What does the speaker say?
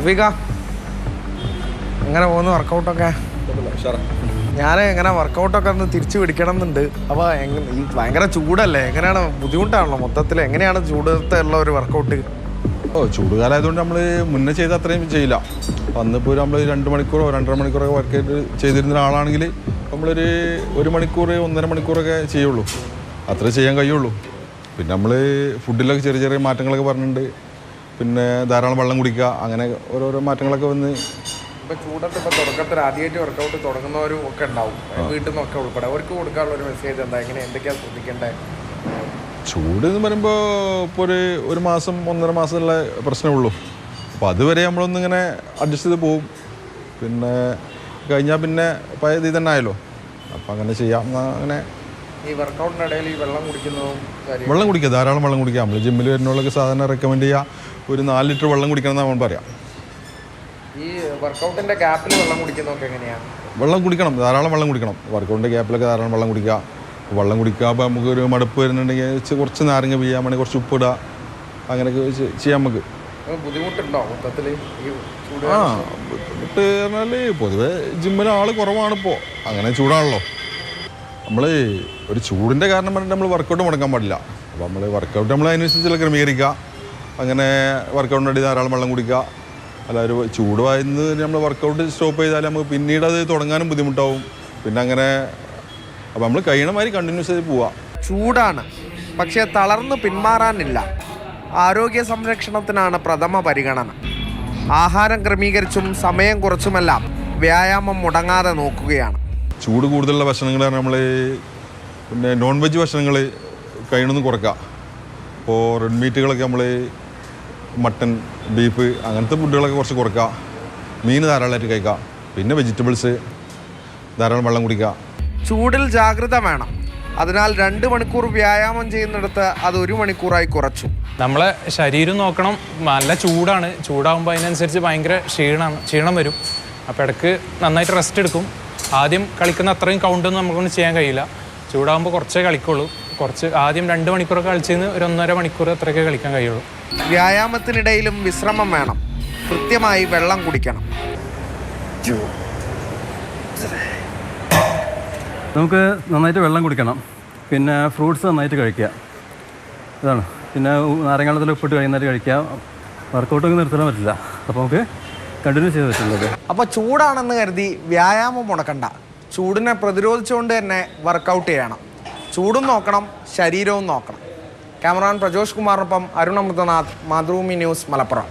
റഫീഖ എങ്ങനെ പോകുന്നു വർക്കൗട്ടൊക്കെ? ഞാൻ എങ്ങനെ വർക്കൗട്ടൊക്കെ ഒന്ന് തിരിച്ചു പിടിക്കണം എന്നുണ്ട്. അപ്പോൾ ഈ ഭയങ്കര ചൂടല്ലേ, എങ്ങനെയാണ്? ബുദ്ധിമുട്ടാണല്ലോ മൊത്തത്തിൽ. എങ്ങനെയാണ് ചൂടത്തുള്ള ഒരു വർക്കൗട്ട്? ചൂടുകാലമായതുകൊണ്ട് നമ്മൾ മുന്നേ ചെയ്ത അത്രയും ചെയ്യില്ല. അന്നിപ്പോൾ നമ്മൾ 2 മണിക്കൂറോ 2.5 മണിക്കൂറൊക്കെ വർക്ക് ചെയ്തിരുന്ന ഒരാളാണെങ്കിൽ നമ്മളൊരു 1 മണിക്കൂർ 1.5 മണിക്കൂറൊക്കെ ചെയ്യുള്ളൂ. അത്രേ ചെയ്യാൻ കഴിയുള്ളൂ. പിന്നെ നമ്മൾ ഫുഡിലൊക്കെ ചെറിയ ചെറിയ മാറ്റങ്ങളൊക്കെ പറഞ്ഞിട്ടുണ്ട്. പിന്നെ ധാരാളം വെള്ളം കുടിക്കുക, അങ്ങനെ ഓരോരോ മാറ്റങ്ങളൊക്കെ വന്ന്. ഇപ്പോൾ ചൂടത്ത് ഇപ്പോൾ തുടക്കത്തിൽ ആദ്യമായിട്ട് വർക്കൗട്ട് തുടങ്ങുന്നവരും ഒക്കെ ഉണ്ടാവും, വീട്ടിൽ നിന്നൊക്കെ ഉൾപ്പെടെ. അവർക്ക് കൊടുക്കാനുള്ള ഒരു മെസ്സേജ് എന്താ? എന്തൊക്കെയാണ് ശ്രദ്ധിക്കേണ്ടത്? ചൂട് എന്ന് പറയുമ്പോൾ ഇപ്പോൾ ഒരു മാസം 1.5 മാസമുള്ള പ്രശ്നമുള്ളൂ. അപ്പോൾ അതുവരെ നമ്മളൊന്നിങ്ങനെ അഡ്ജസ്റ്റ് ചെയ്ത് പോവും. പിന്നെ കഴിഞ്ഞാൽ പിന്നെ പഴയ ഇത് തന്നെ ആയല്ലോ. അപ്പോൾ അങ്ങനെ ചെയ്യാം. അങ്ങനെ ഈ വർക്കൗട്ടിനിടയിൽ ഈ വെള്ളം കുടിക്കുന്നതും വെള്ളം കുടിക്കുക, ധാരാളം വെള്ളം കുടിക്കുക. നമ്മൾ ജിമ്മിൽ വരുന്നവർക്ക് സാധാരണ റെക്കമെൻഡ് ചെയ്യുക ഒരു 4 ലിറ്റർ വെള്ളം കുടിക്കണം എന്ന് നമ്മൾ പറയാം. ഈ വർക്കൗട്ടിൻ്റെ ഗ്യാപ്പിൽ വെള്ളം കുടിക്കുന്നതൊക്കെ എങ്ങനെയാണ്? വെള്ളം കുടിക്കണം, ധാരാളം വെള്ളം കുടിക്കണം. വർക്കൗട്ടിൻ്റെ ഗ്യാപ്പിലൊക്കെ ധാരാളം വെള്ളം കുടിക്കുക. വെള്ളം കുടിക്കുക. അപ്പോൾ നമുക്കൊരു മടുപ്പ് വരുന്നുണ്ടെങ്കിൽ കുറച്ച് നാരങ്ങ പിഴിയാൻ വേണമെങ്കിൽ കുറച്ച് ഉപ്പിടുക, അങ്ങനെയൊക്കെ ചെയ്യാം. നമുക്ക് ബുദ്ധിമുട്ടുണ്ടോ മൊത്തത്തിൽ? ബുദ്ധിമുട്ട് പറഞ്ഞാൽ പൊതുവേ ജിമ്മിൽ ആൾ കുറവാണിപ്പോൾ. അങ്ങനെ ചൂടാണല്ലോ. നമ്മൾ ഒരു ചൂടിൻ്റെ കാരണം പറഞ്ഞിട്ട് നമ്മൾ വർക്കൗട്ട് മുടക്കാൻ പാടില്ല. അപ്പോൾ നമ്മൾ വർക്കൗട്ട് നമ്മൾ അതിനനുസരിച്ചുള്ള ക്രമീകരിക്കുക. അങ്ങനെ വർക്കൗട്ടിന് വേണ്ടി ധാരാളം വെള്ളം കുടിക്കുക. അല്ല, ഒരു ചൂട് വായുന്നത് നമ്മൾ വർക്കൗട്ട് സ്റ്റോപ്പ് ചെയ്താൽ നമുക്ക് പിന്നീട് അത് തുടങ്ങാനും ബുദ്ധിമുട്ടാവും. പിന്നെ അങ്ങനെ അപ്പോൾ നമ്മൾ കഴിയണമാതിരി കണ്ടിന്യൂസ് ചെയ്ത് പോവുക. ചൂടാണ്, പക്ഷേ തളർന്ന് പിന്മാറാനില്ല. ആരോഗ്യ സംരക്ഷണത്തിനാണ് പ്രഥമ പരിഗണന. ആഹാരം ക്രമീകരിച്ചും സമയം കുറച്ചുമെല്ലാം വ്യായാമം മുടങ്ങാതെ നോക്കുകയാണ്. ചൂട് കൂടുതലുള്ള ഭക്ഷണങ്ങൾ നമ്മൾ പിന്നെ നോൺ വെജ് ഭക്ഷണങ്ങൾ കഴിയണമെന്ന് കുറയ്ക്കുക. ഇപ്പോൾ റെഡ് മീറ്റുകളൊക്കെ നമ്മൾ മട്ടൺ, ബീഫ് അങ്ങനത്തെ ഫുഡുകളൊക്കെ കുറച്ച് കുറയ്ക്കുക. മീൻ ധാരാളമായിട്ട് കഴിക്കുക. പിന്നെ വെജിറ്റബിൾസ്, ധാരാളം വെള്ളം കുടിക്കുക. ചൂടിൽ ജാഗ്രത വേണം. അതിനാൽ 2 മണിക്കൂർ വ്യായാമം ചെയ്യുന്നിടത്ത് അത് 1 മണിക്കൂറായി കുറച്ചു. നമ്മളെ ശരീരം നോക്കണം. നല്ല ചൂടാണ്. ചൂടാകുമ്പോൾ അതിനനുസരിച്ച് ഭയങ്കര ക്ഷീണം വരും. അപ്പോൾ ഇടയ്ക്ക് നന്നായിട്ട് റെസ്റ്റ് എടുക്കും. ആദ്യം കളിക്കുന്ന അത്രയും കൗണ്ടൊന്നും നമുക്കൊന്നും ചെയ്യാൻ കഴിയില്ല. ചൂടാകുമ്പോൾ കുറച്ചേ കളിക്കുള്ളൂ. ആദ്യം 2 മണിക്കൂറൊക്കെ കളിച്ചതിന് 1.5 മണിക്കൂർ അത്രയൊക്കെ കളിക്കാൻ കഴിയുള്ളൂ. വ്യായാമത്തിനിടയിലും വിശ്രമം വേണം. കൃത്യമായി വെള്ളം കുടിക്കണം. നമുക്ക് നന്നായിട്ട് വെള്ളം കുടിക്കണം. പിന്നെ ഫ്രൂട്ട്സ് നന്നായിട്ട് കഴിക്കുക. ഇതാണ്. പിന്നെ നാരങ്ങാവെള്ളത്തിൽ ഉപ്പിട്ട് വൈകുന്നേരം കഴിക്കുക. വർക്കൗട്ടൊക്കെ നിർത്താൻ പറ്റില്ല. അപ്പോൾ നമുക്ക് കണ്ടിന്യൂ ചെയ്ത് പറ്റുള്ളത്. അപ്പോൾ ചൂടാണെന്ന് കരുതി വ്യായാമം മുടക്കണ്ട. ചൂടിനെ പ്രതിരോധിച്ചുകൊണ്ട് തന്നെ വർക്കൗട്ട് ചെയ്യണം. ചൂടും നോക്കണം, ശരീരവും നോക്കണം. Cameraman Prajosh കുമാറിനൊപ്പം Arun Amrithanath, Mathrubhumi news, Malappuram.